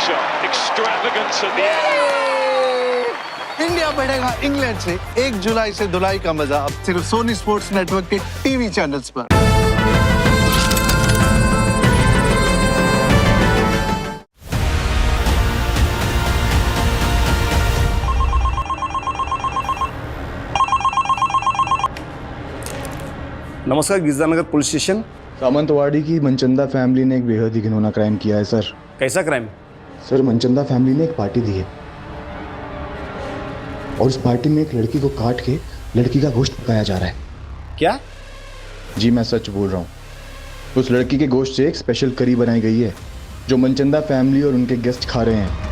shot, extravagance at the end. India बढ़ेगा England से 1 जुलाई से धुलाई का मजा अब सिर्फ सोनी स्पोर्ट्स नेटवर्क के टीवी चैनल्स पर। नमस्कार, गिरजानगर पुलिस स्टेशन। सामंतवाड़ी की मनचंदा फैमिली ने एक बेहद ही घिनौना क्राइम किया है सर। कैसा क्राइम? सर, मनचंदा फैमिली ने एक पार्टी दी है और उस पार्टी में एक लड़की को काट के लड़की का गोश्त पकाया जा रहा है। क्या? जी मैं सच बोल रहा हूँ। उस लड़की के गोश्त से एक स्पेशल करी बनाई गई है जो मनचंदा फैमिली और उनके गेस्ट खा रहे हैं।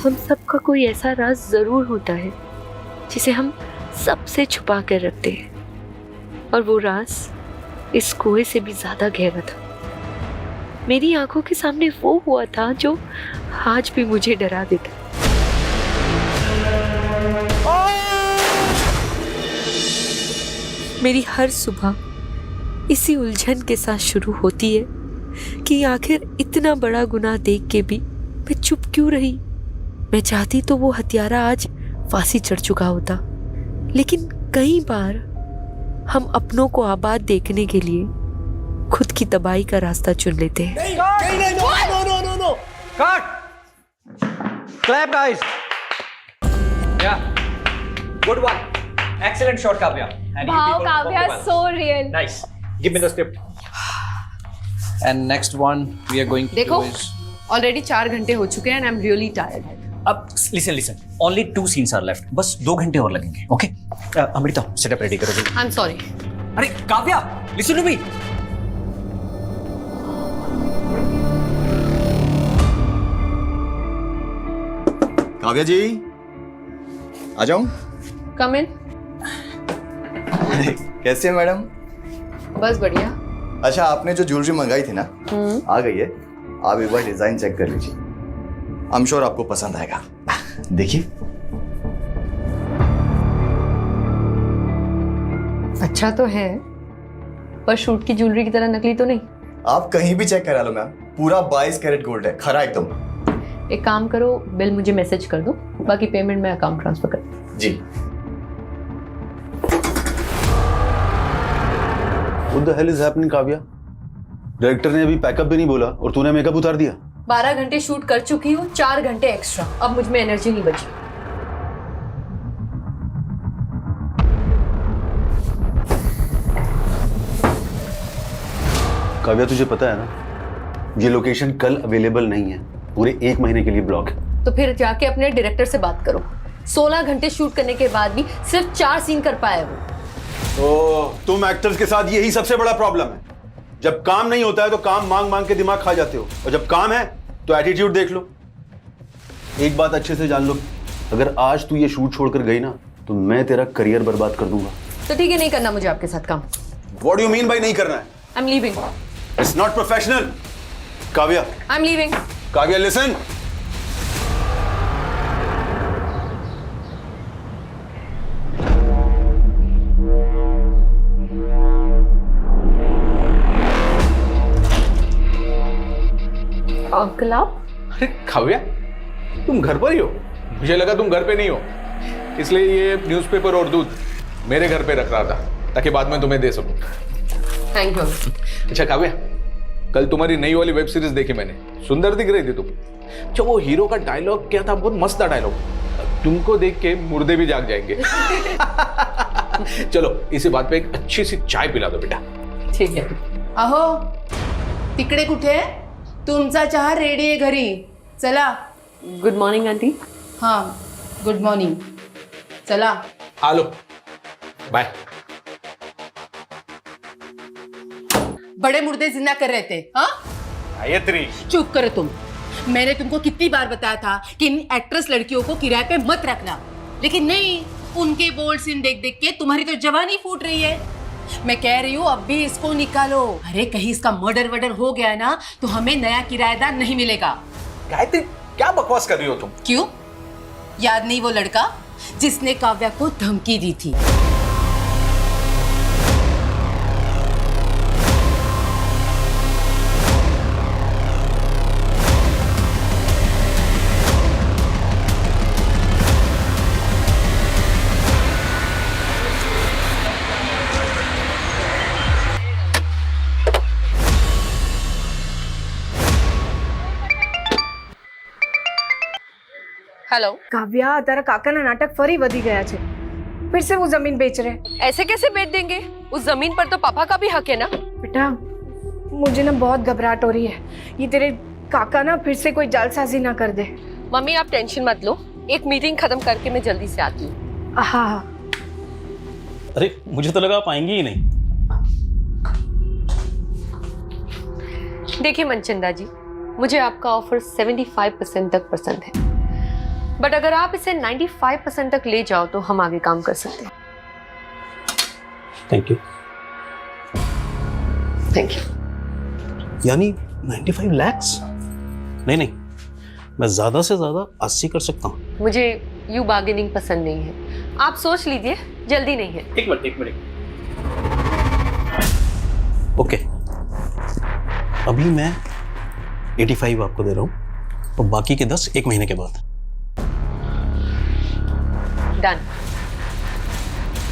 हम सबका कोई ऐसा राज जरूर होता है जिसे हम सबसे छुपा कर रखते हैं, और वो राज इस कुएं से भी ज्यादा गहरा था। मेरी आंखों के सामने वो हुआ था जो आज भी मुझे डरा देता। मेरी हर सुबह इसी उलझन के साथ शुरू होती है कि आखिर इतना बड़ा गुनाह देख के भी मैं चुप क्यों रही। मैं चाहती तो वो हत्यारा आज फांसी चढ़ चुका होता, लेकिन कई बार हम अपनों को आबाद देखने के लिए खुद की तबाही का रास्ता चुन लेते हैं। No. Cut. Clap, guys. Yeah. Good one. Excellent shot, Kavya. And you Wow, people Kavya, performed so well. real. Nice. Give me the script. And next one we are going to देखो, do is. Already 4 घंटे हो चुके हैं and I am really tired. अब listen. Only 2 scenes are left. बस 2 घंटे और लगेंगे. Okay? अमृता, setup ready करो जल्दी. I am sorry. अरे Kavya, listen to me. Kavya जी, आ जाऊं? कम इन। कैसे हैं मैडम? बस बढ़िया। अच्छा, आपने जो ज्वेलरी मंगाई थी ना, आ गई है। आप एक बार डिजाइन चेक कर लीजिए। आई एम श्योर आपको पसंद आएगा। देखिए। अच्छा तो है, पर शूट की ज्वेलरी की तरह नकली तो नहीं। आप कहीं भी चेक करा लो मैम, पूरा 22 कैरेट गोल्ड है, खरा एकदम। एक काम करो, बिल मुझे मैसेज कर दो, बाकी पेमेंट मैं अकाउंट ट्रांसफर कर दूँ। जी। What the hell is happening, Kavya? Director ने अभी पैकअप भी नहीं बोला और तूने मेकअप उतार दिया। 12 घंटे शूट कर चुकी हूँ, 4 घंटे एक्स्ट्रा। अब मुझ में एनर्जी नहीं बची। काव्या, तुझे पता है ना, ये लोकेशन कल अवेलेबल नहीं है, पूरे 1 महीने के लिए ब्लॉक है। तो फिर जाके अपने डायरेक्टर से बात करो। 16 घंटे शूट करने के बाद भी सिर्फ 4 सीन कर पाया वो। तो तुम एक्टर्स के साथ यही सबसे बड़ा प्रॉब्लम है। जब काम नहीं होता है तो काम मांग मांग के दिमाग खा जाते हो, और जब काम है तो एटीट्यूड देख लो। एक बात अच्छे से जान लो, अगर आज तू ये शूट छोड़कर गई ना तो मैं तेरा करियर बर्बाद कर दूंगा। तो ठीक है, नहीं करना मुझे आपके साथ काम। What do you mean by नहीं करना है? I am leaving. It's not professional. Kavya, I am leaving. Kavya listen. Uncle आप? अरे काव्या, तुम घर पर ही हो? मुझे लगा तुम घर पे नहीं हो, इसलिए ये न्यूज़पेपर और दूध मेरे घर पे रख रहा था ताकि बाद में तुम्हें दे सकूं। Thank you. अच्छा काव्या, कल तुम्हारी नई वाली वेब सीरीज देखी मैंने, सुंदर दिख रही थी तुम। जो वो हीरो का डायलॉग क्या था, बहुत मस्त था डायलॉग। तुमको देख के मुर्दे भी जाग जाएंगे। चलो इसी बात पे एक अच्छी सी चाय पिला दो बेटा। ठीक है। अहो, तिकडे कुठे? तुमचा चहा रेडी आहे घरी, चला। Good morning aunty. हाँ, गुड मॉर्निंग, चला। आ लो, बाय। बड़े मुर्दे जिंदा कर रहे थे। हाँ, गायत्री, चुप करो तुम। मैंने तुमको कितनी बार बताया था कि इन एक्ट्रेस लड़कियों को किराए पे मत रखना, लेकिन नहीं, उनके बोल्ड सीन देख देख के तुम्हारी तो जवानी फूट रही है। मैं कह रही हूँ अब भी इसको निकालो। अरे कहीं इसका मर्डर वर्डर हो गया ना तो हमें नया किराएदार नहीं मिलेगा। गायत्री क्या बकवास कर रही हो तुम? क्यों? याद नहीं वो लड़का जिसने काव्या को धमकी दी थी? हेलो કાવ્યા તારા કાકાના નાટક ફરી વધી ગયા છે फिर से वो जमीन बेच रहे ऐसे कैसे बेच देंगे? उस जमीन पर तो पापा का भी हक है ना। बेटा मुझे ना बहुत घबराहट हो रही है ये तेरे काका ना फिर से कोई जालसाजी ना कर दे। मम्मी आप टेंशन मत लो, एक मीटिंग खत्म करके मैं जल्दी से आती हूँ। हाँ हाँ अरे मुझे तो लगा आप आएंगे ही नहीं। देखिए मनचंदा जी, मुझे आपका ऑफर 75% तक पसंद है, बट अगर आप इसे 95% तक ले जाओ तो हम आगे काम कर सकते हैं। Thank you. Thank you. यानी 95 lakhs? नहीं, मैं ज़्यादा से ज़्यादा 80 कर सकता हूँ। मुझे यू बार्गेनिंग पसंद नहीं है, आप सोच लीजिए, जल्दी नहीं है। एक मिनट। ओके, अभी मैं 85 आपको दे रहा हूँ और बाकी के 10 एक महीने के बाद। डन।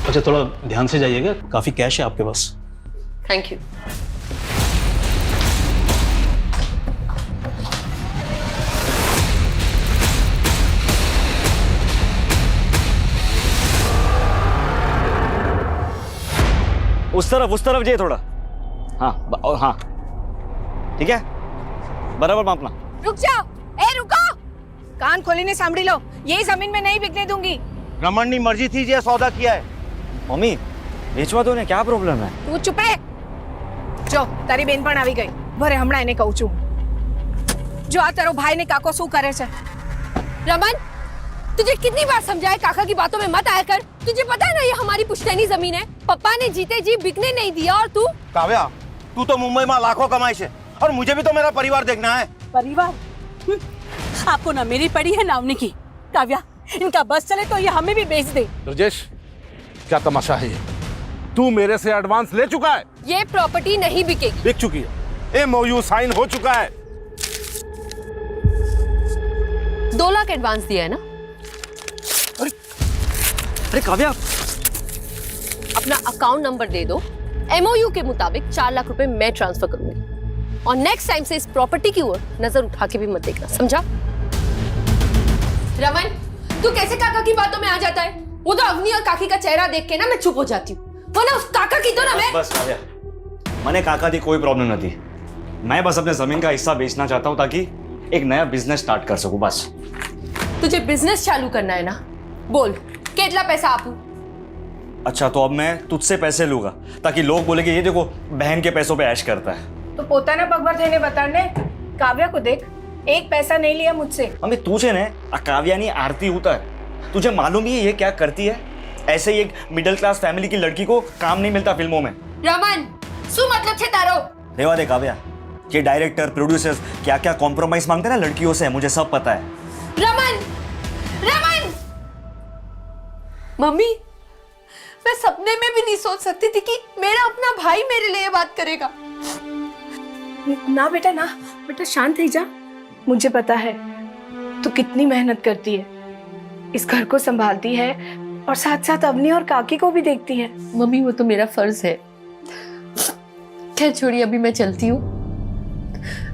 अच्छा थोड़ा ध्यान से जाइएगा, काफ़ी कैश है आपके पास। Thank you. उस तरफ जाइए थोड़ा। हाँ और हाँ ठीक है, बराबर मापना। रुक जाओ, ए रुको, कान खोलीने सांभળી लो, ये जमीन में नहीं बिकने दूंगी। रमन की मर्जी थी जे सौदा किया है। मम्मी बेचवा दो ने, क्या प्रॉब्लम है? તું ચૂપ રહે। જો તારી બેન પણ આવી ગઈ, ભરે હમણાં એને કહું છું। જો આ તારો ભાઈ ને કાકો શું કરે છે। रमन, तुझे कितनी बार समझाया काका की बातों में मत आया कर। तुझे पता है ना ये हमारी पुश्तैनी जमीन है, पापा ने जीते जी बिकने नहीं दिया। और तू काव्या, तू तो मुंबई में लाखों कमाई है और मुझे भी तो मेरा परिवार देखना है। परिवार? आपको ना मेरी पड़ी है ना उनकी। काव्या इनका बस चले तो ये हमें भी बेच दे। राजेश क्या तमाशा है ये? तू मेरे से एडवांस ले चुका है। ये प्रॉपर्टी नहीं बिकेगी। बिक चुकी है, MOU साइन हो चुका है। 2 लाख एडवांस दिया है ना। अरे काव्या, अपना अकाउंट नंबर दे दो, MOU के मुताबिक 4 लाख रुपए मैं ट्रांसफर करूंगी। और नेक्स्ट टाइम से इस प्रॉपर्टी की ओर नजर उठा के भी मत देखना, समझा? रमन, तू कैसे काका की बातों में आ जाता है? वो तो अग्नि और काकी का चेहरा देख के ना मैं चुप हो जाती हूँ, वरना उस काका की तो ना मैं। बस काव्या, मैंने काका दी कोई प्रॉब्लम नहीं थी। मैं बस अपने जमीन का हिस्सा बेचना चाहता हूँ ताकि एक नया बिजनेस स्टार्ट कर सकूं बस। तुझे बिजनेस चालू करना है ना, बोल कितना पैसा आपू? अच्छा तो अब मैं तुझसे पैसे लूंगा ताकि लोग बोलेंगे ये देखो बहन के पैसों पे ऐश करता है। तो પોતાના પગભર થઈને બતાડને। કાવ્યા को देख, एक पैसा नहीं लिया मुझसे। मम्मी तुझे ने काव्या नहीं आरती होता है, तुझे मालूम ही है ये क्या करती है? ऐसे ही एक मिडिल क्लास फैमिली की लड़की को काम नहीं मिलता फिल्मों में। रमन, શું मतलब છે તારો? रेवा दे काव्या, ये डायरेक्टर प्रोड्यूसर्स क्या क्या कॉम्प्रोमाइज मांगते हैं ना लड़कियों से, मुझे सब पता है। रमन, रमन! मम्मी, मैं सपने में भी नहीं सोच सकती थी कि मेरा अपना भाई मेरे लिए ये बात करेगा। ना बेटा ना, बेटा शांत हो जा। मुझे पता है तू कितनी मेहनत करती है, इस घर को संभालती है और साथ साथ अवनी और काकी को भी देखती है। मम्मी वो तो मेरा फर्ज है। खैर छोड़िए, अभी मैं चलती हूँ,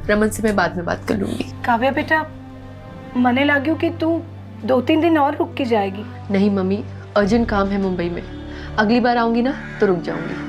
रमन से मैं बाद में बात कर लूंगी। काव्या बेटा, मने लाग्यो कि तू 2-3 दिन और रुक के जाएगी। नहीं मम्मी, अर्जेंट काम है मुंबई में, अगली बार आऊंगी ना तो रुक जाऊंगी।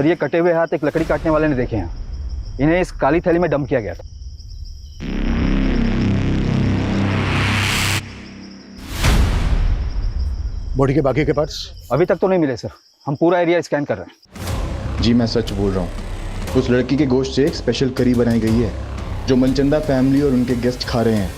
सर ये कटे हुए हाथ एक लकड़ी काटने वाले ने देखे हैं। इन्हें इस काली थैली में डंप किया गया था। बॉडी के बाकी के पार्ट्स अभी तक तो नहीं मिले सर, हम पूरा एरिया स्कैन कर रहे हैं। जी मैं सच बोल रहा हूँ, उस लड़की के गोश्त से एक स्पेशल करी बनाई गई है जो मनचंदा फैमिली और उनके गेस्ट खा रहे हैं।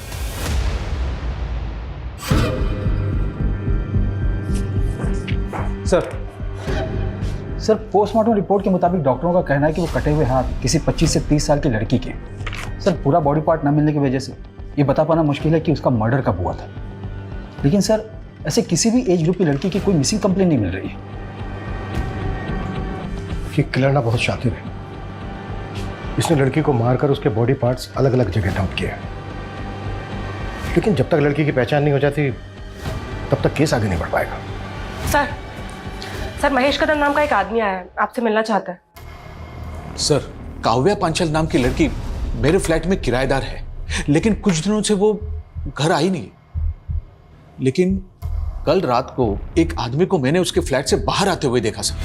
सर पोस्टमार्टम रिपोर्ट के मुताबिक डॉक्टरों का कहना है कि वो कटे हुए हाथ किसी 25 से 30 साल की लड़की के हैं। सर पूरा बॉडी पार्ट न मिलने की वजह से ये बता पाना मुश्किल है कि उसका मर्डर कब हुआ था। लेकिन सर ऐसे किसी भी एज ग्रुप की लड़की की कोई मिसिंग कंप्लेंट नहीं मिल रही है। ये किलर ना बहुत शातिर है। इसने लड़की को मारकर उसके बॉडी पार्ट्स अलग अलग जगह डंप किए, लेकिन जब तक लड़की की पहचान नहीं हो जाती तब तक केस आगे नहीं बढ़ पाएगा। सर महेश कदम नाम का एक आदमी आया है, आपसे मिलना चाहता है। सर काव्या पांचाल नाम की लड़की मेरे फ्लैट में किराएदार है, लेकिन कुछ दिनों से वो घर आई नहीं। लेकिन कल रात को एक आदमी को मैंने उसके फ्लैट से बाहर आते हुए देखा सर।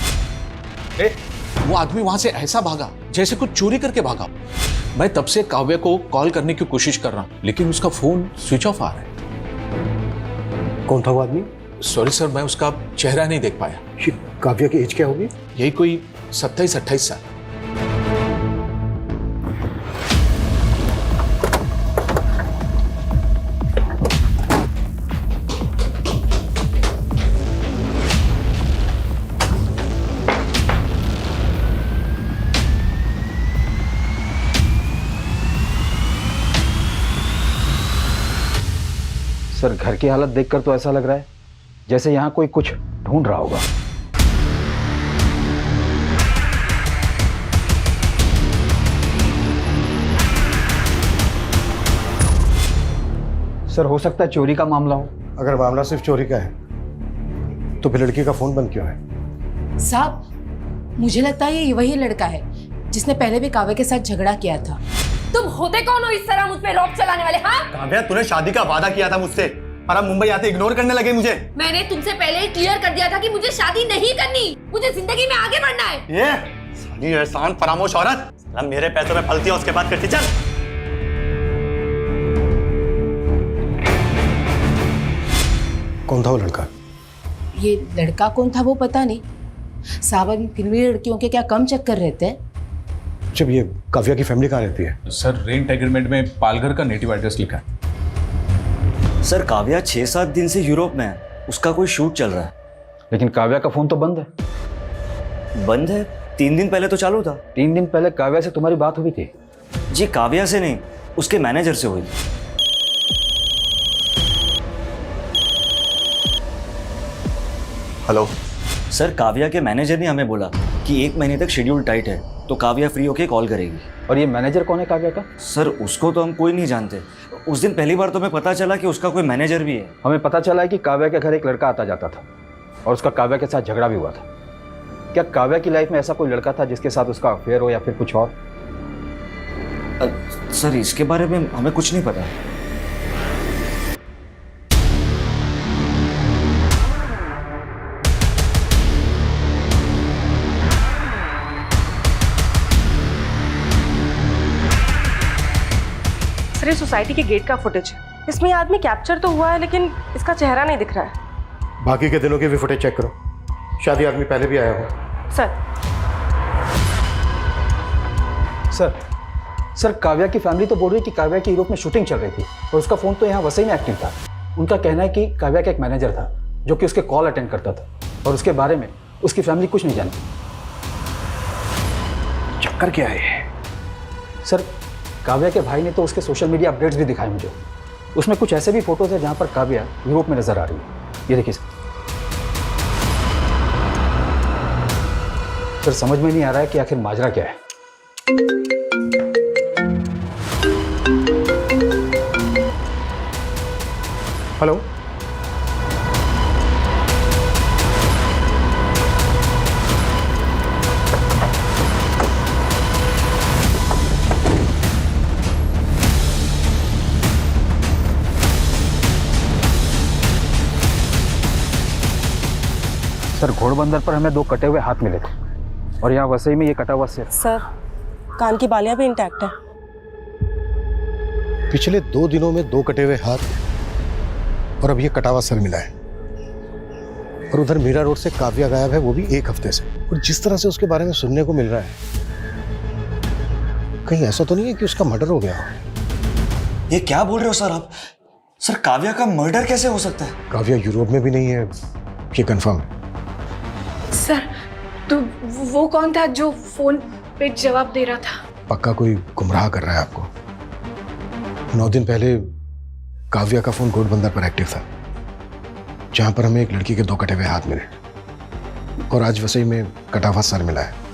वो आदमी वहां से ऐसा भागा जैसे कुछ चोरी करके भागा। मैं तब से काव्या को कॉल करने की कोशिश कर रहा हूं, लेकिन उसका फोन स्विच ऑफ आ रहा है। कौन था वो आदमी? सॉरी सर, मैं उसका चेहरा नहीं देख पाया। काव्या की एज क्या होगी? यही कोई 27-28 साल। सर घर की हालत देखकर तो ऐसा लग रहा है जैसे यहाँ कोई कुछ ढूंढ रहा होगा। सर हो सकता है चोरी का मामला हो। अगर मामला सिर्फ चोरी का है तो फिर लड़की का फोन बंद क्यों है? साहब मुझे लगता है ये वही लड़का है जिसने पहले भी काव्या के साथ झगड़ा किया था। तुम होते कौन हो इस तरह मुझ पे रॉब चलाने वाले? हाँ काव्या तूने शादी का वादा किया था मुझसे और अब मुंबई आते इग्नोर करने लगे मुझे। मैंने तुमसे पहले ही क्लियर कर दिया था कि मुझे शादी नहीं करनी, मुझे जिंदगी में आगे बढ़ना है। ये साली एहसान फरामोश औरत, मेरे पैसों में फलती है उसके बाद करती। चल कौन था वो लड़का? ये लड़का कौन था वो पता नहीं साहब। अभी फिल्मी लड़कियों के क्या कम चक्कर रहते हैं। जब ये काव्या की फैमिली कहाँ रहती है? सर रेंट एग्रीमेंट में पालघर का नेटिव एड्रेस लिखा है। सर काव्या 6-7 दिन से यूरोप में है, उसका कोई शूट चल रहा है। लेकिन काव्या का फोन तो बंद है। बंद है? 3 दिन पहले तो चालू था। 3 दिन पहले काव्या से तुम्हारी बात हुई थी? जी काव्या से नहीं, उसके मैनेजर से हुई। हेलो सर काव्या के मैनेजर ने हमें बोला कि 1 महीने तक शेड्यूल टाइट है, तो काव्या फ्री होके कॉल करेगी। और ये मैनेजर कौन है काव्या का? सर उसको तो हम कोई नहीं जानते। उस दिन पहली बार तो हमें पता चला कि उसका कोई मैनेजर भी है। हमें पता चला है कि काव्या के घर एक लड़का आता जाता था और उसका काव्या के साथ झगड़ा भी हुआ था। क्या काव्या की लाइफ में ऐसा कोई लड़का था जिसके साथ उसका अफेयर हो या फिर कुछ और? सर इसके बारे में हमें कुछ नहीं पता। सर ये सोसाइटी के गेट का फुटेज है, इसमें ये आदमी कैप्चर तो हुआ है लेकिन इसका चेहरा नहीं दिख रहा है। बाकी के दिनों की भी फुटेज चेक करो, शायद ये आदमी पहले भी आया हो। सर काव्या की फैमिली तो बोल रही है कि काव्या की यूरोप में शूटिंग चल रही थी और उसका फोन तो यहाँ वसई में एक्टिव था। उनका कहना है कि काव्या का एक मैनेजर था जो कि उसके कॉल अटेंड करता था और उसके बारे में उसकी फैमिली कुछ नहीं जानती। चक्कर क्या है? सर काव्या के भाई ने तो उसके सोशल मीडिया अपडेट्स भी दिखाए मुझे। उसमें कुछ ऐसे भी फोटोज है जहाँ पर काव्या यूरोप में नजर आ रही है। ये देखिए सर समझ में नहीं आ रहा है कि आखिर माजरा क्या है। हेलो सर घोड़बंदर पर हमें 2 कटे हुए हाथ मिले थे और यहाँ वसई में ये कटा हुआ सिर। सर, कान की बालियां भी इंटैक्ट है। पिछले 2 दिनों में 2 कटे हुए हाथ और अब ये कटा हुआ सर मिला है। और उधर मीरा रोड से काव्या गायब है, वो भी 1 हफ्ते से। और जिस तरह से उसके बारे में सुनने को मिल रहा है, कहीं ऐसा तो नहीं है कि उसका मर्डर हो गया हो? ये क्या बोल रहे हो सर आप? सर, काव्या का मर्डर कैसे हो सकता है? काव्या यूरोप में भी नहीं है, ये कंफर्म है। सर, तो वो कौन था जो फोन पे जवाब दे रहा था? पक्का कोई गुमराह कर रहा है आपको। 9 दिन पहले काव्या का फोन घोड़बंदर पर एक्टिव था, जहां पर हमें एक लड़की के 2 कटे हुए हाथ मिले। और आज वसई में कटा हुआ सर मिला है।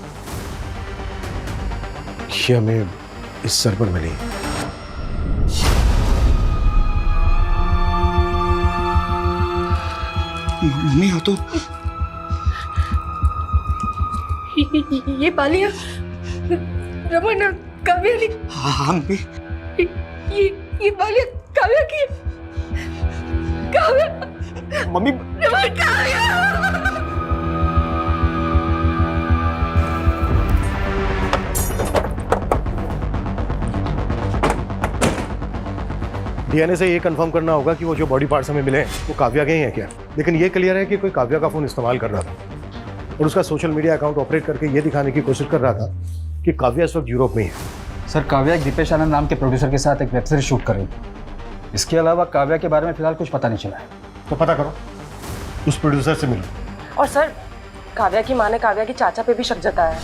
ये हमें इस सर पर मिली। मम्मी हो तो ये बालियां रमन काव्या ने। हाँ मम्मी। ये बालियां काव्या की। काव्या मम्मी। रमन, काव्या। डीएनए से ये कंफर्म करना होगा कि वो जो बॉडी पार्ट्स हमें मिले हैं वो काव्या के ही हैं क्या। लेकिन ये क्लियर है कि कोई काव्या का फोन इस्तेमाल कर रहा था और उसका सोशल मीडिया अकाउंट ऑपरेट करके ये दिखाने की कोशिश कर रहा था कि काव्या इस वक्त यूरोप में ही है। सर, काव्या एक दीपेश आनंद नाम के प्रोड्यूसर के साथ एक वेब सीरीज शूट कर रही थी। इसके अलावा काव्या के बारे में फिलहाल कुछ पता नहीं चला है। तो पता करो, उस प्रोड्यूसर से मिलो। और सर, काव्या की माँ ने काव्या के चाचा पे भी शक जताया है,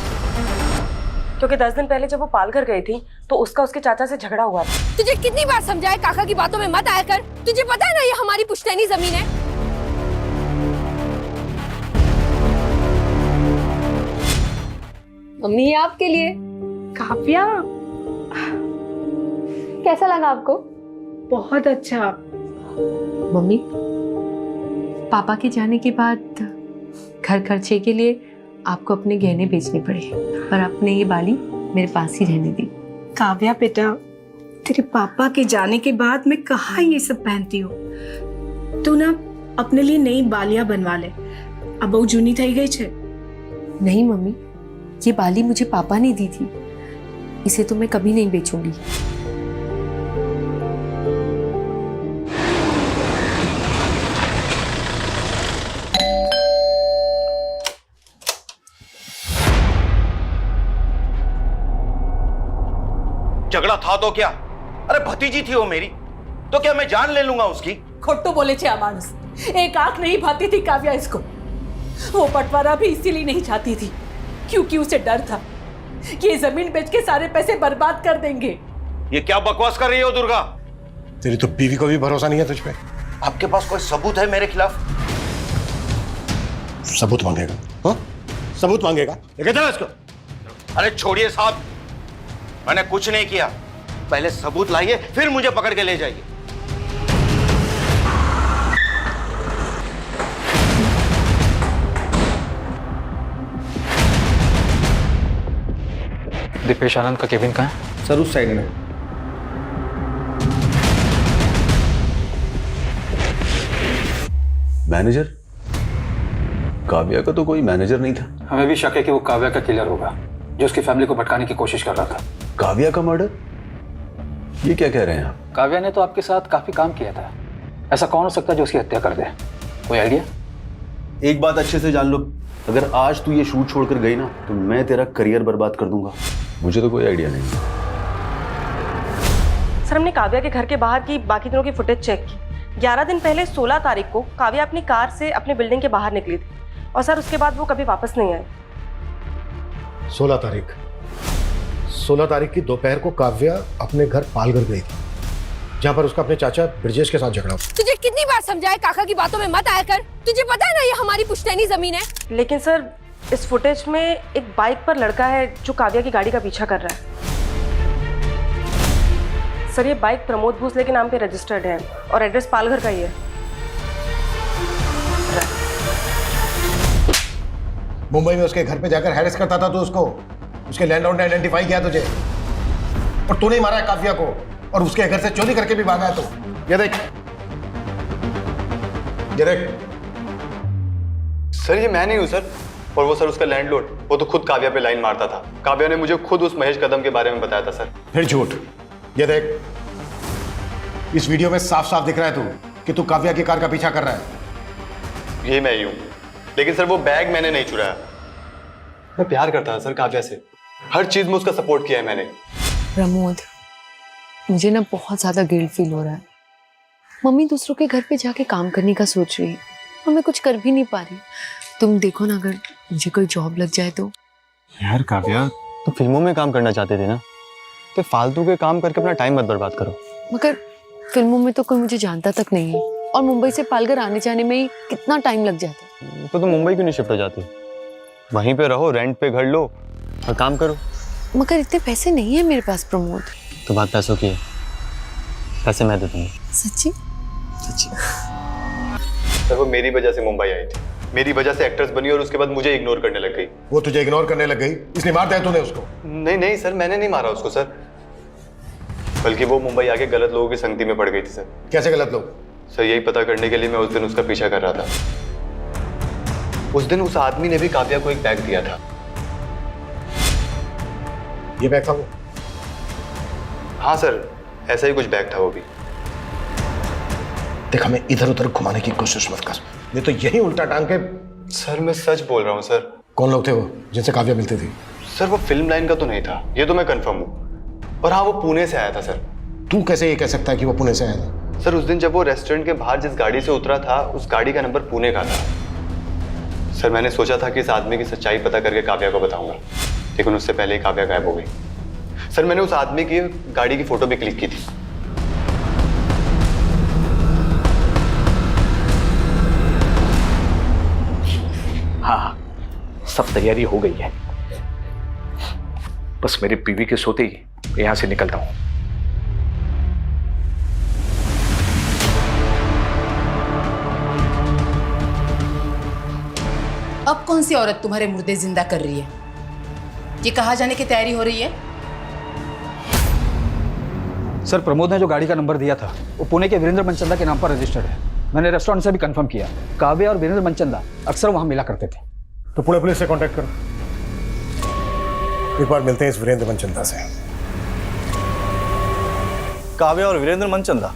क्योंकि 10 दिन पहले जब वो पालघर गई थी तो उसका उसके चाचा से झगड़ा हुआ था। तुझे कितनी बार समझाया काका की बातों में मत आया कर। तुझे पता है ना ये हमारी पुश्तैनी जमीन है। मम्मी, ये आपके लिए। काव्या, कैसा लगा आपको? बहुत अच्छा। मम्मी, पापा के जाने के बाद घर खर्चे के लिए आपको अपने गहने बेचने पड़े, पर आपने ये बाली मेरे पास ही रहने दी। काव्या बेटा, तेरे पापा के जाने के बाद मैं कहाँ ये सब पहनती हूँ। तू ना अपने लिए नई बालियां बनवा ले, अब बहु जूनी थई गई छे। नहीं मम्मी, ये बाली मुझे पापा ने दी थी, इसे तो मैं कभी नहीं बेचूंगी। झगड़ा था तो क्या? अरे भतीजी थी वो मेरी, तो क्या मैं जान ले लूंगा उसकी? खोटो बोले छे मानुस। एक आंख नहीं भाती थी काव्या इसको। वो बंटवारा भी इसीलिए नहीं चाहती थी, क्योंकि उसे डर था कि ये जमीन बेच के सारे पैसे बर्बाद कर देंगे। ये क्या बकवास कर रही हो दुर्गा? तेरी तो बीवी को भी भरोसा नहीं है तुझ पे। आपके पास कोई सबूत है मेरे खिलाफ? सबूत मांगेगा? हाँ, सबूत मांगेगा? लेके चलो इसको। अरे छोड़िए साहब, मैंने कुछ नहीं किया। पहले सबूत लाइए, फिर मुझे पकड़ के ले जाइए। दीपेश आनंद का केबिन कहाँ है? सर उस साइड में। मैनेजर? काव्या का तो कोई मैनेजर नहीं था। हमें भी शक है कि वो काव्या का किलर होगा, जो उसकी फैमिली को भटकाने की कोशिश कर रहा था। काव्या का मर्डर? ये क्या कह रहे हैं आप? काव्या ने तो आपके साथ काफी काम किया था, ऐसा कौन हो सकता है जो उसकी हत्या कर दे? कोई आइडिया? एक बात अच्छे से जान लो, अगर आज तू ये शूट छोड़कर गई ना तो मैं तेरा करियर बर्बाद कर दूंगा। मुझे तो कोई आइडिया नहीं। सर, हमने काव्या के घर के बाहर की बाकी दिनों की फुटेज चेक की। 11 दिन पहले 16 तारीख को काव्या अपनी कार से अपनी बिल्डिंग के बाहर निकली थी, और सर उसके बाद वो कभी वापस नहीं आई। 16 तारीख की दोपहर को काव्या अपने घर पालघर गई थी, जहां पर उसका अपने चाचा ब्रजेश के साथ झगड़ा हुआ। तुझे कितनी बार समझाया काका की बातों में मत आया कर। तुझे पता है ना ये हमारी पुश्तैनी जमीन है। लेकिन सर, इस फुटेज में एक बाइक पर लड़का है जो काव्या की गाड़ी का पीछा कर रहा है। सर, ये बाइक प्रमोद भोसले के नाम पे रजिस्टर्ड है और एड्रेस पालघर का ही है। मुंबई में उसके घर पे जाकर हैरेस करता था तो उसके लैंडलॉर्ड ने आइडेंटिफाई किया तुझे, और तूने ही मारा है काव्या को, और उसके घर से चोरी करके भी भागा है तू। ये देख। सर, ये मैं नहीं हूं सर, और वो सर उसका लैंडलॉर्ड। वो तो खुद काव्या पे लाइन मारता था। काव्या ने मुझे खुद उस महेश कदम के बारे में बताया था सर। फिर झूठ। ये देख, इस वीडियो में साफ साफ दिख रहा है कि तू काव्या की कार का पीछा कर रहा है। ये मैं ही हूँ, लेकिन सर वो बैग मैंने नहीं चुराया। मैं प्यार करता था सर काव्या से, हर चीज में उसका सपोर्ट किया है मैंने। प्रमोद, मुझे ना बहुत ज्यादा गिल्ट फील हो रहा है। मम्मी दूसरों के घर पे जाके काम करने का सोच रही है और मैं कुछ कर भी नहीं पा रही। तुम देखो ना, अगर मुझे कोई जॉब लग जाए तो। यार काव्या, तो फिल्मों में काम करना चाहते थे ना, तो फालतू के काम करके अपना टाइम मत बर्बाद करो। मगर फिल्मों में तो कोई मुझे जानता तक नहीं है और मुंबई से पालघर आने जाने में ही कितना टाइम लग जाता है। तो तुम मुंबई क्यों नहीं शिफ्ट हो जाती? वहीं पे रहो, रेंट पे घर लो और काम करो। मगर इतने पैसे नहीं है मेरे पास प्रमोद। तो बात पैसों की है, पैसे मैं दे दूंगा। सच्ची? सच्ची। सर वो मेरी वजह से मुंबई आई थी, मेरी वजह से एक्ट्रेस बनी और उसके बाद मुझे इग्नोर करने लग गई। वो तुझे इग्नोर करने लग गई इसलिए मार दिया तूने उसको? नहीं नहीं सर, मैंने नहीं मारा उसको सर, बल्कि वो मुंबई आके गलत लोगों की संगति में पड़ गई थी सर। कैसे गलत लोग? सर यही पता करने के लिए मैं उस दिन उसका पीछा कर रहा था। उस दिन उस आदमी ने भी काव्या को एक बैग दिया था। ये बैग था वो? हाँ सर, ऐसा ही कुछ बैग था वो भी। देख, हमें इधर उधर घुमाने की कोशिश मत कर, नहीं तो यही उल्टा टांग के। सर मैं सच बोल रहा हूँ सर। कौन लोग थे वो जिनसे काव्या मिलती थी? सर वो फिल्म लाइन का तो नहीं था, ये तो मैं कंफर्म हूँ, और हाँ वो पुणे से आया था सर। तू कैसे ये कह सकता है कि वो पुणे से आया था? सर उस दिन जब वो रेस्टोरेंट के बाहर जिस गाड़ी से उतरा था, उस गाड़ी का नंबर पुणे का था। सर मैंने सोचा था कि इस आदमी की सच्चाई पता करके काव्या को बताऊंगा, लेकिन उससे पहले ही काव्या गायब हो गई। सर मैंने उस आदमी की गाड़ी की फोटो भी क्लिक की थी। हाँ, सब तैयारी हो गई है, बस मेरी बीवी के सोते ही यहां से निकलता हूं। अब कौन सी औरत तुम्हारे मुर्दे जिंदा कर रही है? ये कहाँ जाने की तैयारी हो रही है? सर, प्रमोद ने जो गाड़ी का नंबर दिया था वो पुणे के वीरेंद्र मनचंदा के नाम पर रजिस्टर्ड है। मैंने रेस्टोरेंट से भी कंफर्म किया, काव्या और वीरेंद्र मनचंदा अक्सर वहां मिला करते थे। तो पुणे पुलिस से कांटेक्ट करो, एक बार मिलते हैं इस वीरेंद्र मनचंदा से। काव्या और वीरेंद्र मनचंदा,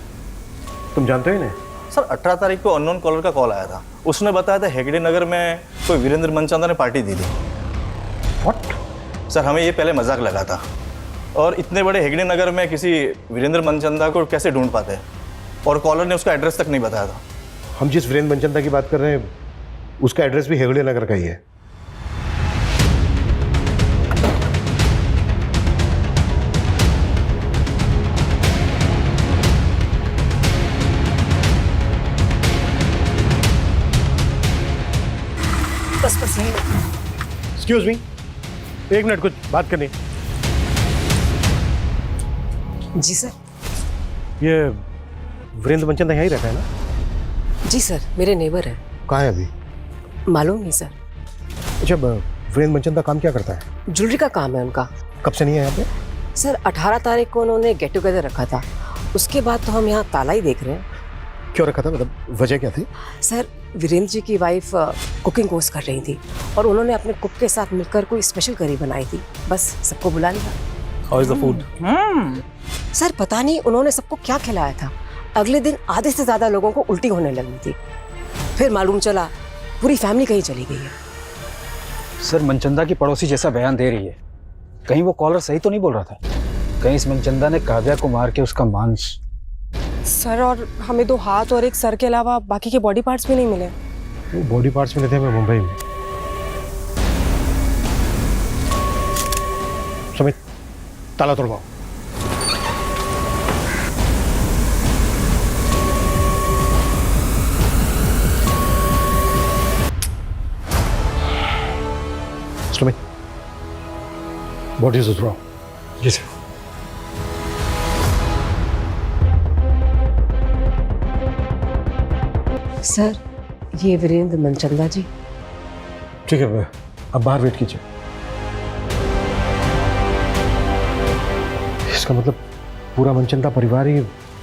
तुम जानते हो इन्हें? सर 18 तारीख को अननोन कॉलर का कॉल आया था। उसने बताया था हेगड़े नगर में कोई वीरेंद्र मनचंदा ने पार्टी दी थी। व्हाट? सर हमें ये पहले मजाक लगा था, और इतने बड़े हेगड़े नगर में किसी वीरेंद्र मनचंदा को कैसे ढूंढ पाते हैं, और कॉलर ने उसका एड्रेस तक नहीं बताया था। हम जिस वीरेंद्र मनचंदा की बात कर रहे हैं उसका एड्रेस भी हेगड़े नगर का ही है। बस यही। एक्सक्यूज मी, एक मिनट, कुछ बात करनी। जी सर। ये वीरेंद्र मनचंदा यहीं रहता है ना? जी सर, मेरे नेबर है। कहाँ है अभी? मालूम नहीं सर। अच्छा, वीरेंद्र मनचंदा काम क्या करता है? ज्वेलरी का काम है उनका। कब से नहीं है यहाँ पे? सर 18 तारीख को उन्होंने गेट टुगेदर रखा था, उसके बाद तो हम यहाँ ताला ही देख रहे हैं। क्यों रखा था, मतलब वजह क्या थी? सर वीरेंद्र जी की वाइफ कुकिंग कोर्स कर रही थी और उन्होंने अपने कुक के साथ मिलकर कोई स्पेशल करी बनाई थी, बस सबको बुला लिया। How is the food? Sir पता नहीं उन्होंने सबको क्या खिलाया था, अगले दिन आधे से ज्यादा लोगों को उल्टी होने लगी थी। फिर मालूम चला पूरी फैमिली कहीं चली गई है। सर, मनचंदा की पड़ोसी जैसा बयान दे रही है, कहीं वो कॉलर सही तो नहीं बोल रहा था? कहीं इस मनचंदा ने काव्या को मार के उसका मांस। सर, और हमें 2 हाथ और 1 सर के अलावा बाकी के बॉडी पार्ट्स भी नहीं मिले। वो बॉडी पार्ट्स मिले थे हमें मुंबई में। सुमित, ताला तोड़वाओ। सुमित, बॉडीज उतराओ। जी सर। सर ये वीरेंद्र मनचंदा जी। ठीक है, अब बाहर वेट कीजिए। इसका मतलब पूरा मनचंदा परिवार ही।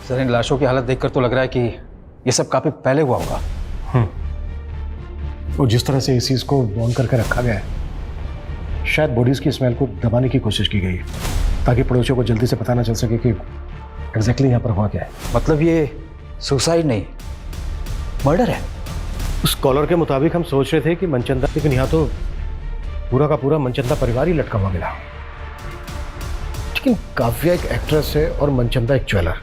सर, इन लाशों की हालत देखकर तो लग रहा है कि ये सब काफी पहले हुआ होगा। और जिस तरह से इस चीज को बॉन्ड करके रखा गया है, शायद बॉडीज की स्मेल को दबाने की कोशिश की गई है ताकि पड़ोसियों को जल्दी से पता ना चल सके कि एग्जैक्टली यहाँ पर हुआ क्या है। मतलब ये सुसाइड नहीं, मर्डर है। उस कॉलर के मुताबिक हम सोच रहे थे कि मनचंदा, लेकिन यहाँ तो पूरा का पूरा मनचंदा परिवार ही लटका हुआ मिला। लेकिन काव्या एक एक्ट्रेस है और मनचंदा एक ज्वेलर,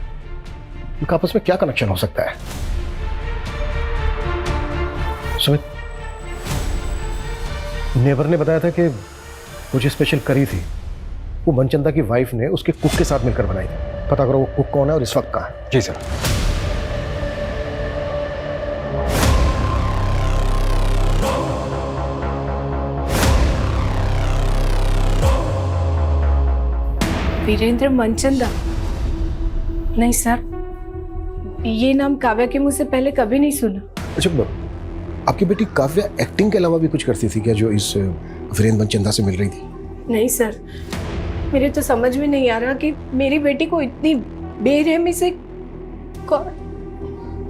इनका आपस में क्या कनेक्शन हो सकता है? सुमित, नेबर ने बताया था कि वो जो स्पेशल करी थी वो मनचंदा की वाइफ ने उसके कुक के साथ मिलकर बनाई थी। पता करो वो कुक कौन है और इस वक्त कहाँ है। जी सर। वीरेंद्र मनचंदा? नहीं सर, ये नाम काव्या के मुंह से पहले कभी नहीं सुना। अच्छा, आपकी बेटी काव्या एक्टिंग के अलावा भी कुछ करती थी क्या जो इस वीरेंद्र मनचंदा से मिल रही थी? नहीं सर, मेरे तो समझ में नहीं आ रहा कि मेरी बेटी को इतनी बेरहमी से कौन।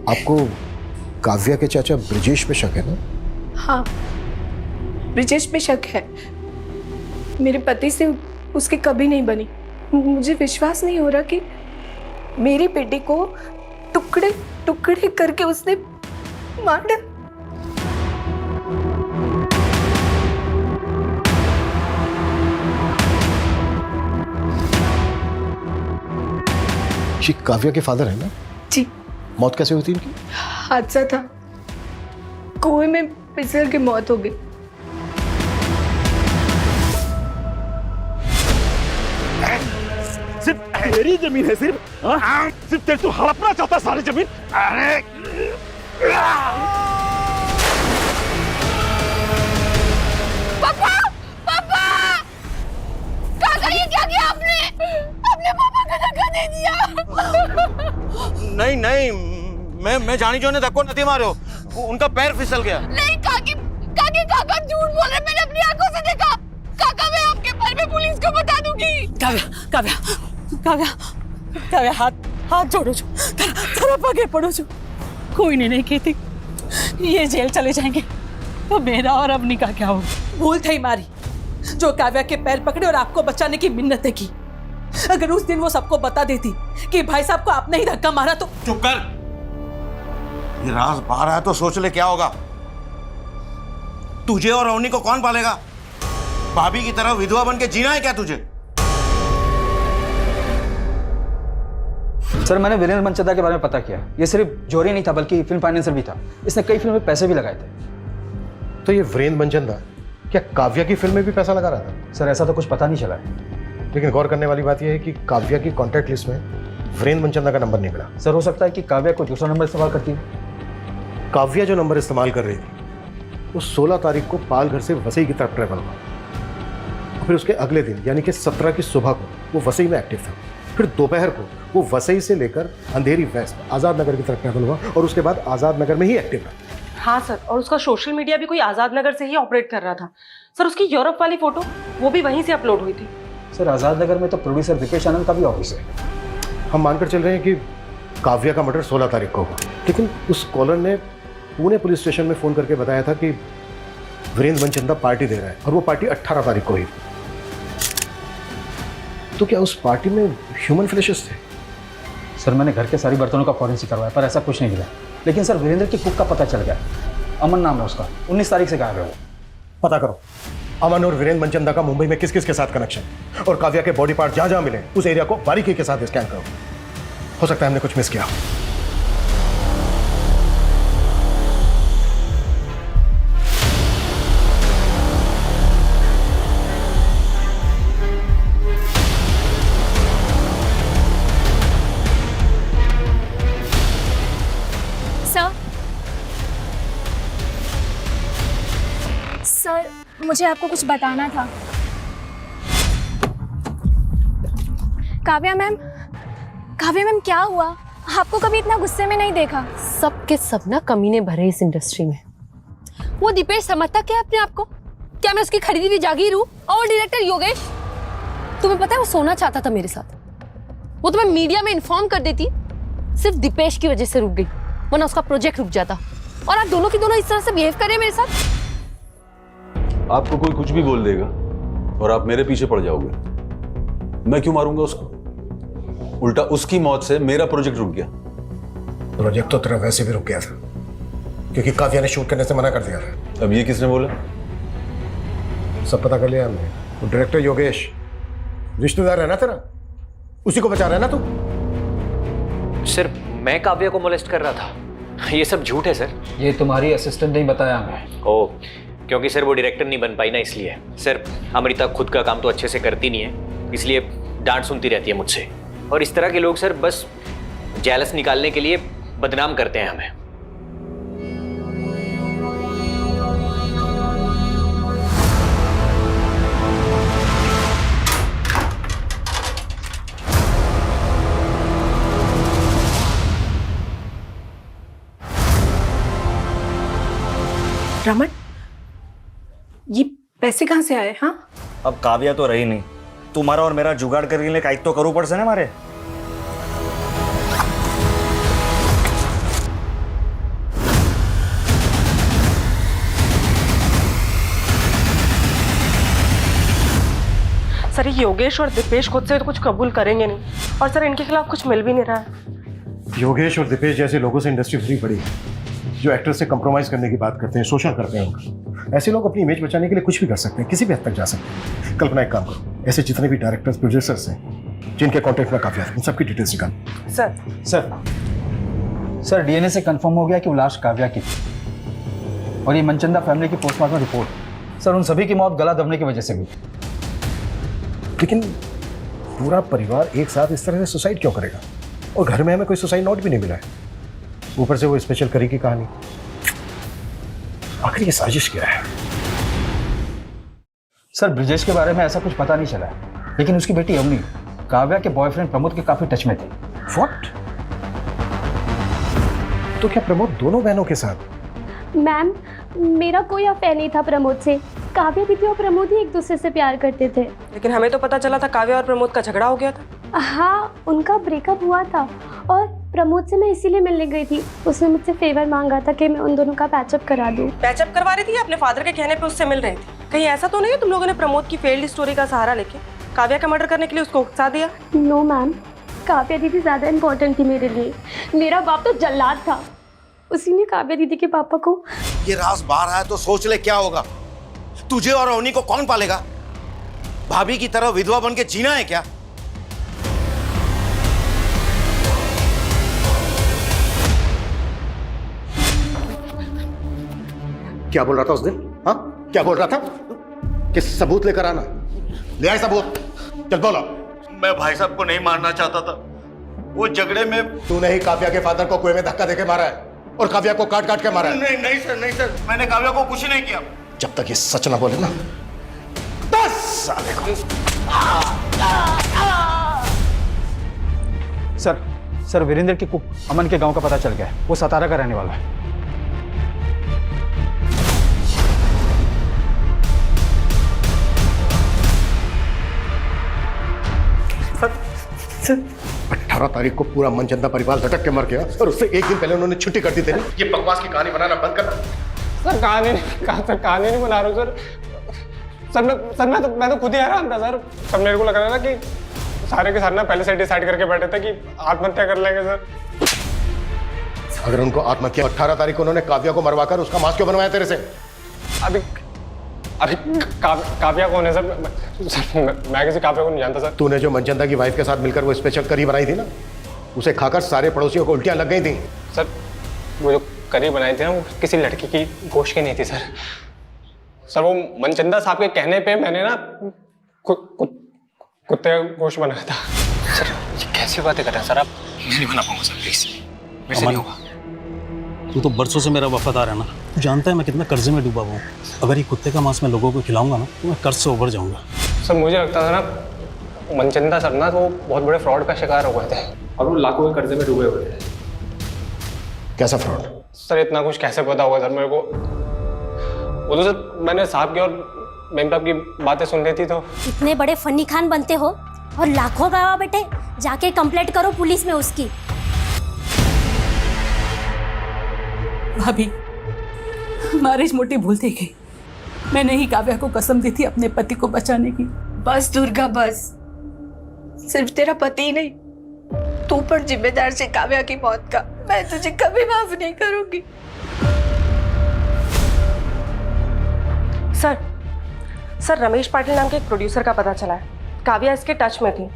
आपको काव्या के चाचा ब्रिजेश पे शक है ना? हाँ, ब्रिजेश पे शक है। मेरे पति से उसकी कभी नहीं बनी। मुझे विश्वास नहीं हो रहा कि मेरी बेटी को टुकड़े टुकड़े करके उसने मार डाला। ये काव्या के फादर है ना? जी। मौत कैसे हुई थी इनकी? हादसा था, कुएं में फिसल के मौत हो गई। सिर्फ तेरी जमीन है, सिर्फ तेरे, तू हड़पना चाहता सारी जमीन। अरे पापा, पापा, काका ये क्या किया आपने? अपने पापा का धक्का दे दिया। नहीं नहीं, मैं जानी जो ने धक्को नहीं मारो, उनका पैर फिसल गया। नहीं काकी, काका झूठ बोल रहे, मैंने अपनी आंखों से देखा। काका मैं आपके पैर में पुलिस को बता दूंगी। काव्या हाथ जोड़ो जो, तरफ आगे पड़ो जो। कोई नहीं कहती ये जेल चले जाएंगे तो मेरा और अवनी का क्या होगा? भूल थी मारी जो काव्या के पैर पकड़े और आपको बचाने की मिन्नतें की। अगर उस दिन वो सबको बता देती कि भाई साहब को आपने ही धक्का मारा तो। चुप कर, ये राज बाहर आया तो सोच ले क्या होगा। तुझे और अवनी को कौन पालेगा? भाभी की तरह विधवा बन के जीना है क्या तुझे? सर, मैंने वीरेंद्र मनचंदा के बारे में पता किया। ये सिर्फ जोरी नहीं था बल्कि फिल्म फाइनेंसर भी था। इसने कई फिल्म में पैसे भी लगाए थे। तो ये वीरेंद्र मनचंदा क्या काव्या की फिल्म में भी पैसा लगा रहा था? सर, ऐसा तो कुछ पता नहीं चला है। लेकिन गौर करने वाली बात यह है कि काव्या की कॉन्टैक्ट लिस्ट में वीरेंद्र मनचंदा का नंबर नहीं मिला। सर, हो सकता है कि काव्या कोई दूसरा नंबर इस्तेमाल करती है। काव्या जो नंबर इस्तेमाल कर रही थी वो 16 तारीख को पाल घर से वसई की तरफ ट्रैवल हुआ। फिर उसके अगले दिन यानी कि 17 की सुबह को वो वसई में एक्टिव था। फिर दोपहर को वो वसई से लेकर अंधेरी वेस्ट आज़ाद नगर की तरफ ट्रैवल हुआ और उसके बाद आज़ाद नगर में ही एक्टिव रहा। हाँ सर, और उसका सोशल मीडिया भी कोई आज़ाद नगर से ही ऑपरेट कर रहा था। सर, उसकी यूरोप वाली फोटो वो भी वहीं से अपलोड हुई थी। सर, आज़ाद नगर में तो प्रोड्यूसर दीपेश आनंद का भी ऑफिस है। हम मानकर चल रहे हैं कि काव्या का मर्डर 16 तारीख को हुआ, लेकिन उस कॉलर ने पुणे पुलिस स्टेशन में फ़ोन करके बताया था कि वीरेंद्र मनचंदा पार्टी दे रहा है और वो पार्टी 18 तारीख को हुई। तो क्या उस पार्टी में ह्यूमन फ्लैशेस थे? सर, मैंने घर के सारी बर्तनों का फॉरेंसिक करवाया पर ऐसा कुछ नहीं मिला। लेकिन सर, वीरेंद्र की कुक का पता चल गया। अमन नाम है उसका, 19 तारीख से गायब है वो। पता करो अमन और वीरेंद्र मनचंदा का मुंबई में किस किस के साथ कनेक्शन, और काव्या के बॉडी पार्ट जहां जहां मिले उस एरिया को बारीकी के साथ स्कैन करो। हो सकता है हमने कुछ मिस किया। सर, मुझे आपको कुछ बताना था। काव्या मैम, क्या हुआ? आपको कभी इतना गुस्से में नहीं देखा। सब के सब ना कमीने भरे इस इंडस्ट्री में। वो दीपेश समझता क्या अपने आप को? क्या मैं उसकी खरीदी हुई जागीर हूँ? और डायरेक्टर योगेश, तुम्हें पता है वो सोना चाहता था मेरे साथ। वो तो मैं मीडिया में इन्फॉर्म कर देती, सिर्फ दीपेश की वजह से रुक गई, वरना उसका प्रोजेक्ट रुक जाता। और आप दोनों की दोनों इस तरह से बिहेव कर रहे हैं मेरे साथ। आपको कोई कुछ भी बोल देगा, और आप मेरे पीछे पड़ जाओगे। मैं क्यों मारूंगा उसको? उल्टा उसकी मौत से मेरा प्रोजेक्ट रुक गया। प्रोजेक्ट तो तेरा वैसे भी रुक गया था, क्योंकि काव्या ने शूट करने से मना कर दिया था। अब ये किसने बोला? सब पता कर लिया हमने। तो डायरेक्टर योगेश रिश्तेदार है ना तेरा, उसी को बचा रहा है ना तू? सर मैं काव्या को मोलेस्ट कर रहा था, ये सब झूठ है सर। ये तुम्हारी असिस्टेंट ने बताया हमें। ओ, क्योंकि सर वो डायरेक्टर नहीं बन पाई ना, इसलिए। सर अमृता खुद का काम तो अच्छे से करती नहीं है, इसलिए डांट सुनती रहती है मुझसे। और इस तरह के लोग सर बस जेलस निकालने के लिए बदनाम करते हैं हमें। रमन, ये पैसे कहाँ से आए? हाँ, अब काव्या तो रही नहीं, तुम्हारा और मेरा जुगाड़ करने के लिए काइक तो करूँ पड़ से ना हमारे। सर ये योगेश और दीपेश खुद से तो कुछ कबूल करेंगे नहीं, और सर इनके खिलाफ कुछ मिल भी नहीं रहा है। योगेश और दीपेश जैसे लोगों से इंडस्ट्री भरी पड़ी है, जो एक्टर से कंप्रोमाइज करने की बात करते हैं, शोषण करते हैं उनका। ऐसे लोग अपनी इमेज बचाने के लिए कुछ भी कर सकते हैं, किसी भी हद तक जा सकते हैं। कल्पना एक काम करो, ऐसे जितने भी डायरेक्टर्स प्रोड्यूसर्स हैं जिनके कॉन्टेक्ट में काव्या है, उन सबकी डिटेल्स निकाल। सर डीएनए से कंफर्म हो गया कि वो लाश काव्या की थी, और ये मनचंदा फैमिली की पोस्टमार्टम रिपोर्ट, सर उन सभी की मौत गला दबने की वजह से हुई। लेकिन पूरा परिवार एक साथ इस तरह से सुसाइड क्यों करेगा? और घर में हमें कोई सुसाइड नोट भी नहीं मिला है, ऊपर से वो स्पेशल करी की कहानी। आखिर ये साजिश क्या है? सर ब्रिजेश के बारे में ऐसा कुछ पता नहीं चला है, लेकिन उसकी बेटी अवनी काव्या के बॉयफ्रेंड प्रमोद के काफी टच में थी। व्हाट? तो क्या प्रमोद दोनों बहनों के साथ? मैम मेरा कोई अफेयर नहीं था प्रमोद से। काव्या दीदी और प्रमोद ही एक दूसरे से प्यार करते थे। लेकिन हमें तो पता चला था काव्या और प्रमोद का झगड़ा हो गया था। हाँ, उनका ब्रेकअप हुआ था, और प्रमोद से मैं इसीलिए मिलने गई थी। उसने मुझसे फेवर मांगा था कि मैं उन दोनों का पैचअप करा दूं। पैचअप करवा रही थी या अपने फादर के कहने पे उससे मिल रही थी? कहीं ऐसा तो नहीं है तुम लोगों ने प्रमोद की फेल्ड स्टोरी का सहारा लेके काव्या का मर्डर करने के लिए उसको उकसा दिया? नो मैम, काव्या दीदी ज्यादा इम्पोर्टेंट थी मेरे लिए। मेरा बाप तो जल्लाद था, उसी ने काव्या दीदी के पापा को। ये राज बाहर आया तो सोच ले क्या होगा। तुझे और अवनी को कौन पालेगा? भाभी की तरह विधवा बन के जीना है क्या? क्या बोल रहा था उस दिन? हाँ, क्या बोल रहा था? कि सबूत लेकर आना। ले आए सबूत, चल बोलो। मैं भाई साहब को नहीं मारना चाहता था, वो झगड़े में। तूने ही काव्या के फादर को कुएं में धक्का देके मारा है, और काव्या को काट काट के मारा है। नहीं सर, मैंने काव्या को कुछ नहीं किया। जब तक ये सच ना बोले ना, 10 साल को। सर वीरेंद्र की कुक अमन के गांव का पता चल गया है, वो सतारा का रहने वाला है। सर 18 तारीख को पूरा मनचंदा परिवार लटक के मर गया, और उससे एक दिन पहले उन्होंने छुट्टी कर दी थी। ये बकवास की कहानी बनाना बंद करना। सर कहानी नहीं बना रहा हूँ सर। मैं तो खुद ही हैरान था सर। मेरे को लग रहा था कि सारे के सारे ना पहले से डिसाइड करके बैठे थे कि आत्महत्या कर लेंगे सर। अगर उनको आत्महत्या 18 तारीख को उन्होंने काव्या को मरवाकर उसका मास्क क्यों बनवाया तेरे से? अभी काव्या कौन है सर? मैं किसी काव्या को नहीं जानता सर। तूने जो मनचंदा की वाइफ के साथ मिलकर वो स्पेशल करी बनाई थी ना, उसे खाकर सारे पड़ोसियों को उल्टियां लग गई थी। सर वो जो करी बनाई थी ना, वो किसी लड़की की गोश्त की नहीं थी सर। सर वो मनचंदा साहब के कहने पे मैंने ना कुत्ते का गोश्त बनाया था। सर ये कैसी बातें कर रहे हैं सर आप? मैं नहीं बना पाऊंगा सर, प्लीज मेरे से नहीं होगा। तू तो बरसों से मेरा वफादार है ना, तू जानता है मैं कितना कर्जे में डूबा हुआ हूँ। अगर ये कुत्ते का मांस मैं लोगों को खिलाऊंगा ना तो मैं कर्ज से उबर जाऊंगा। सर मुझे लगता था ना मनचंदा सर ना तो बहुत बड़े फ्रॉड का शिकार हो गए थे, और वो लाखों के कर्जे में डूबे हुए थे। कैसा फ्रॉड? सर इतना कुछ कैसे पता होगा सर मेरे को? वो तो सर मैंने साहब की और मेम साहब की बातें सुन रही थी। तो इतने बड़े फनी खान बनते हो और लाखों गवा बेटे, जाके कंप्लेंट करो पुलिस में उसकी। भाभी हमारी मोटी भूल थी गई, मैंने ही काव्या को कसम दी थी अपने पति को बचाने की। बस दुर्गा बस, सिर्फ तेरा पति ही नहीं, तू पर जिम्मेदार से काव्या की मौत का। मैं तुझे कभी माफ नहीं करूंगी। सर रमेश पाटिल नाम के एक प्रोड्यूसर का पता चला है, काव्या इसके टच में थी।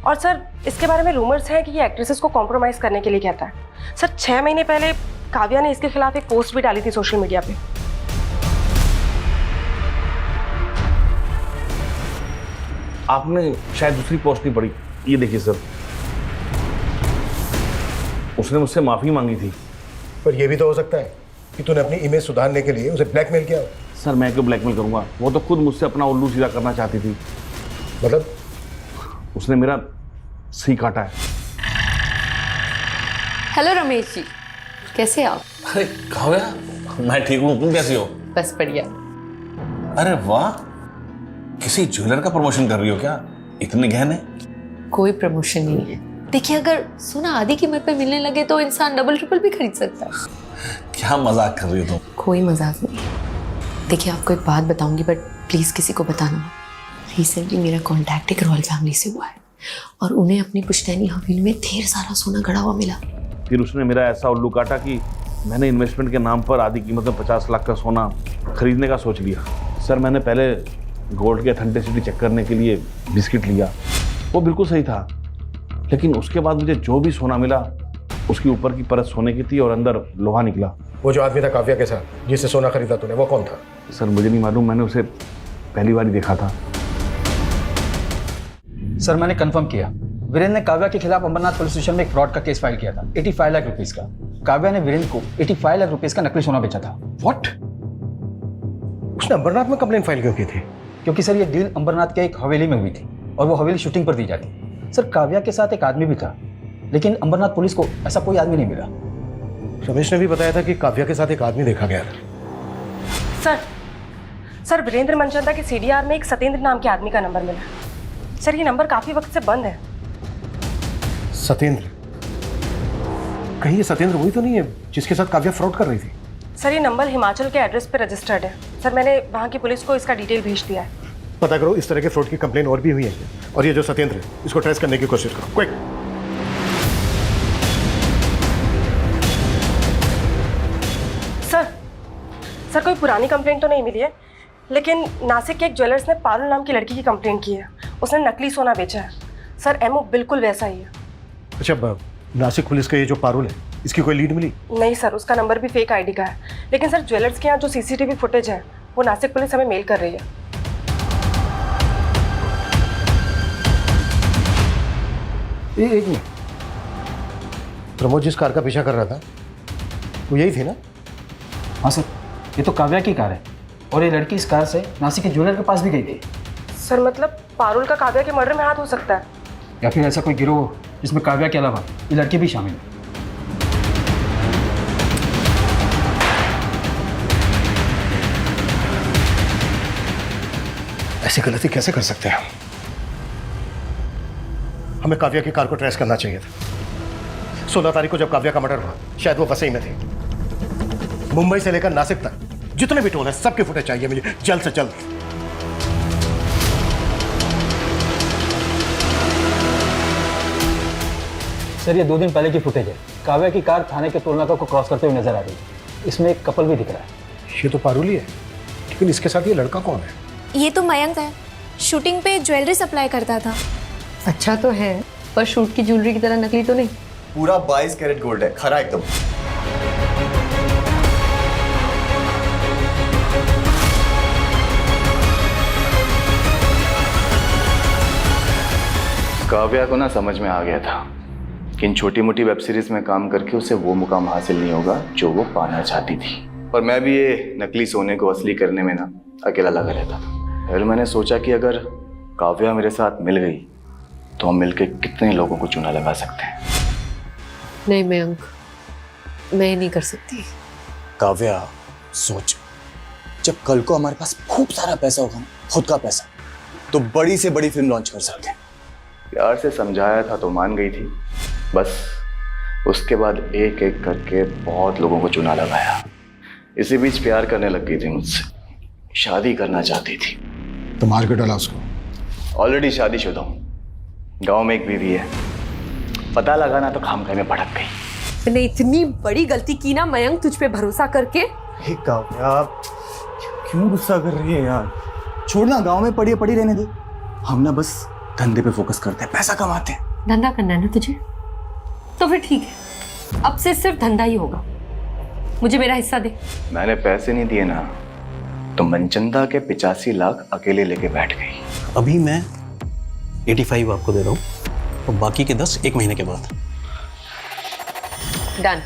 और सर इसके बारे में रूमर्स हैं कि ये एक्ट्रेसेस को कॉम्प्रोमाइज करने के लिए कहता है। सर 6 महीने पहले काव्या ने इसके खिलाफ एक पोस्ट भी डाली थी सोशल मीडिया पे। आपने शायद दूसरी पोस्ट नहीं पढ़ी, ये देखिए सर, उसने मुझसे माफी मांगी थी। पर यह भी तो हो सकता है कि तूने अपनी इमेज सुधारने के लिए उसे ब्लैकमेल किया। सर मैं क्यों ब्लैकमेल करूंगा, वो तो खुद मुझसे अपना उल्लू सीधा करना चाहती थी। मतलब? उसने मेरा सही काटा है। हेलो रमेश जी, कैसे आप? अरे काव्या, मैं ठीक हूँ, तुम कैसी हो? बस बढ़िया। अरे वाह, किसी ज्वेलर का प्रमोशन कर रही हो क्या? इतने गहने? कोई प्रमोशन नहीं है। देखिए, अगर सोना आधी कीमत पे मिलने लगे तो इंसान डबल ट्रिपल भी खरीद सकता है। क्या मजाक कर रही हो तुम? कोई मजाक नहीं। देखिए, आपको एक बात बताऊंगी, बट प्लीज किसी को बताना मत। रिसेंटली मेरा कांटेक्ट एक रॉयल फैमिली से हुआ है और उन्हें अपनी पुश्तैनी हवेली में ढेर सारा सोना गड़ा हुआ मिला। फिर उसने मेरा ऐसा उल्लू काटा कि मैंने इन्वेस्टमेंट के नाम पर आधी कीमत में 50 लाख का सोना खरीदने का सोच लिया। सर मैंने पहले गोल्ड की अथेंटिसिटी चेक करने के लिए बिस्किट लिया, वो बिल्कुल सही था, लेकिन उसके बाद मुझे जो भी सोना मिला उसकी ऊपर की परत सोने की थी और अंदर लोहा निकला। वो जो आदमी था काव्या के साथ जिससे सोना खरीदा तूने, वो कौन था? सर मुझे नहीं मालूम, मैंने उसे पहली बार ही देखा था। सर मैंने कंफर्म किया, वीरेंद्र ने काव्या के खिलाफ अंबरनाथ पुलिस स्टेशन में एक फ्रॉड का केस फाइल किया था 85 लाख रुपीस का। काव्या ने वीरेंद्र को 85 लाख रुपीस का नकली सोना बेचा था। व्हाट? उसने अंबरनाथ में कंप्लेंट फाइल क्यों की थी? क्योंकि सर ये डील अंबरनाथ के एक हवेली में हुई थी और वो हवेली शूटिंग पर दी जाती। सर काव्या के साथ एक आदमी भी था, लेकिन अंबरनाथ पुलिस को ऐसा कोई आदमी नहीं मिला। रमेश ने भी बताया था कि काव्या के साथ एक आदमी देखा गया था। सर वीरेंद्र मनचंदा के सीडीआर में एक सतेंद्र नाम के आदमी का नंबर मिला। सर ये नंबर काफी वक्त से बंद है। सतेंद्र? कहीं ये सतेंद्र वही तो नहीं है जिसके साथ काव्या फ्रॉड कर रही थी? सर ये नंबर हिमाचल के एड्रेस पे रजिस्टर्ड है। सर मैंने वहाँ की पुलिस को इसका डिटेल भेज दिया है। पता करो इस तरह के फ्रॉड की कंप्लेन और भी हुई है, और ये जो सतेंद्र है इसको ट्रेस करने की कोशिश करो, क्विक। सर कोई पुरानी कंप्लेंट तो नहीं मिली है, लेकिन नासिक के एक ज्वेलर्स ने पारुल नाम की लड़की की कंप्लेंट की है। उसने नकली सोना बेचा है। सर एमओ बिल्कुल वैसा ही है। अच्छा, नासिक पुलिस का ये जो पारुल है, इसकी कोई लीड मिली? नहीं सर, उसका नंबर भी फेक आईडी का है। लेकिन सर ज्वेलर्स के यहाँ जो सीसीटीवी फुटेज है वो नासिक पुलिस हमें मेल कर रही है। एक मिनट, प्रमोद जिस कार का पीछा कर रहा था वो यही थी ना? हाँ सर, ये तो काव्या की कार है और ये लड़की इस कार से नासिक के ज्वेलर के पास भी गई थी। सर मतलब पारुल का काव्या के मर्डर में हाथ हो सकता है, या फिर ऐसा कोई गिरोह जिसमें काव्या के अलावा ये लड़की भी शामिल है। ऐसी गलती कैसे कर सकते हैं? हमें काव्या की कार को ट्रेस करना चाहिए था। 16 तारीख को जब काव्या का मर्डर हुआ शायद वो वसई में थे। मुंबई से लेकर नासिक तक जितने भी टोल है सबके फुटेज चाहिए मुझे जल्द से जल्द। सर ये 2 दिन पहले की फुटेज है। काव्या की कार थाने के टोल नाका को क्रॉस करते हुए नजर आ रही है। इसमें एक कपल भी दिख रहा है। ये तो पारुल ही है, लेकिन इसके साथ ये लड़का कौन है? ये तो मयंक है, शूटिंग पे ज्वेलरी सप्लाई करता था। अच्छा तो है, पर शूट की ज्वेलरी की तरह नकली तो नहीं। पूरा 22 कैरेट गोल्ड है, खरा एकदम। काव्या को ना समझ में आ गया था कि इन छोटी मोटी वेब सीरीज में काम करके उसे वो मुकाम हासिल नहीं होगा जो वो पाना चाहती थी। और मैं भी ये नकली सोने को असली करने में ना अकेला लगा रहता था। फिर मैंने सोचा कि अगर काव्या मेरे साथ मिल गई तो हम मिलके कितने लोगों को चूना लगा सकते हैं। नहीं मयंक, मैं नहीं कर सकती। काव्या सोच, जब कल को हमारे पास खूब सारा पैसा होगा ना, खुद का पैसा, तो बड़ी से बड़ी फिल्म लॉन्च कर सकते हैं। प्यार से समझाया था तो मान गई थी, बस उसके बाद एक एक करके बहुत लोगों को चुना लगाया। इसी बीच प्यार करने लग गई थी मुझसे। शादी करना चाहती थी। तो मार के डाला उसको? ऑलरेडी शादीशुदा हूँ, गांव में एक बीवी है, पता लगाना तो खामखाई में भटक गई। मैंने इतनी बड़ी गलती की ना मयंक, तुझ पे भरोसा करके। हे काव्या, क्यों गुस्सा कर रही है यार? छोड़ना, गांव में पड़ी पड़ी रहने दे। हम ना बस धंधे पे फोकस करते हैं, पैसा कमाते हैं। धंधा करना है ना तुझे, तो फिर ठीक है, अब से सिर्फ धंधा ही होगा। मुझे मेरा हिस्सा दे। मैंने पैसे नहीं दिए ना, तो मनचंदा के 85 लाख अकेले लेके बैठ गई। अभी मैं 85 आपको दे रहा हूँ और बाकी के 10 1 महीने के बाद। डन।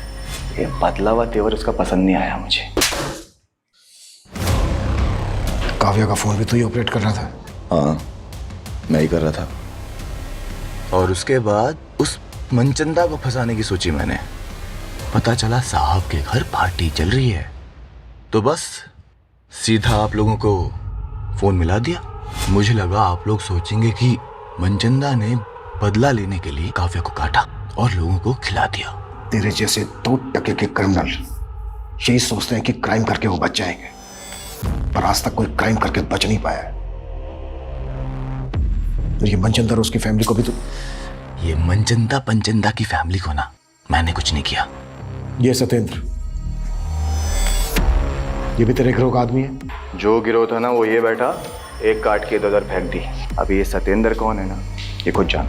ये बदला हुआ तेवर उसका पसंद नहीं आया मुझे। काव्या का फोन भी तो ही ऑपरेट कर रहा था? हाँ, मैं ही कर रहा था। और उसके बाद उस मनचंदा को फंसाने की सोची मैंने। पता चला साहब के घर पार्टी चल रही है, तो बस सीधा आप लोगों को फोन मिला दिया। मुझे लगा आप लोग सोचेंगे कि मनचंदा ने बदला लेने के लिए काव्या को काटा और लोगों को खिला दिया। तेरे जैसे 2% के क्रिमिनल यही सोचते हैं कि क्राइम करके वो बच जाएंगे, पर आज तक कोई क्राइम करके बच नहीं पाया है। और ये मनचंदा और उसकी फैमिली को भी तो... ये मनचंदा पंचंदा की फैमिली को ना मैंने कुछ नहीं किया। ये सत्येंद्र, ये भी तेरे गिरोह का आदमी है? जो गिरोह था ना वो ये बैठा, एक काट के इधर फेंक दी। अभी ये सत्येंद्र कौन है ना, ये खुद जान।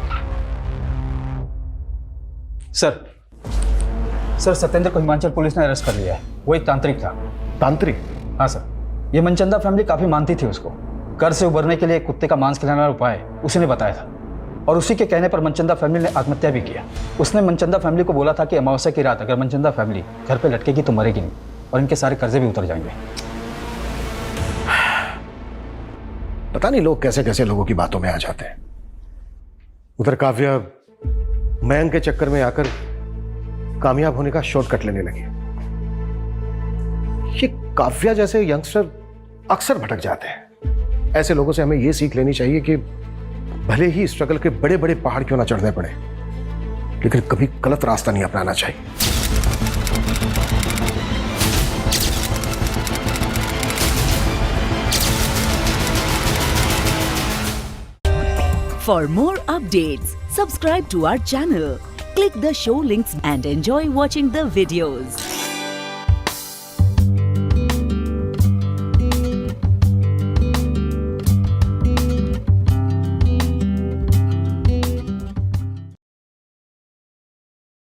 सर सत्येंद्र को हिमाचल पुलिस ने अरेस्ट कर लिया है। वो एक तांत्रिक था। तांत्रिक? हाँ सर, ये मनचंदा फैमिली काफ़ी मानती थी उसको। कर से उबरने के लिए कुत्ते का मांस खिलाने वाला उपाय उसी ने बताया था, और उसी के कहने पर मनचंदा फैमिली ने आत्महत्या भी किया। उसने मनचंदा फैमिली को बोला था कि अमावस्या की रात अगर मनचंदा फैमिली घर पे लटकेगी तो मरेगी नहीं, और इनके सारे कर्जे भी उतर जाएंगे। पता नहीं लोग कैसे कैसे लोगों की बातों में आ जाते हैं। उधर काव्या मयंक के चक्कर में आकर कामयाब होने का शॉर्टकट लेने लगी। ये काव्या जैसे यंगस्टर अक्सर भटक जाते हैं। ऐसे लोगों से हमें यह सीख लेनी चाहिए कि भले ही स्ट्रगल के बड़े बड़े पहाड़ क्यों ना चढ़ने पड़े, लेकिन कभी गलत रास्ता नहीं अपनाना चाहिए। For more updates, subscribe to our channel, click the show links and enjoy watching the videos.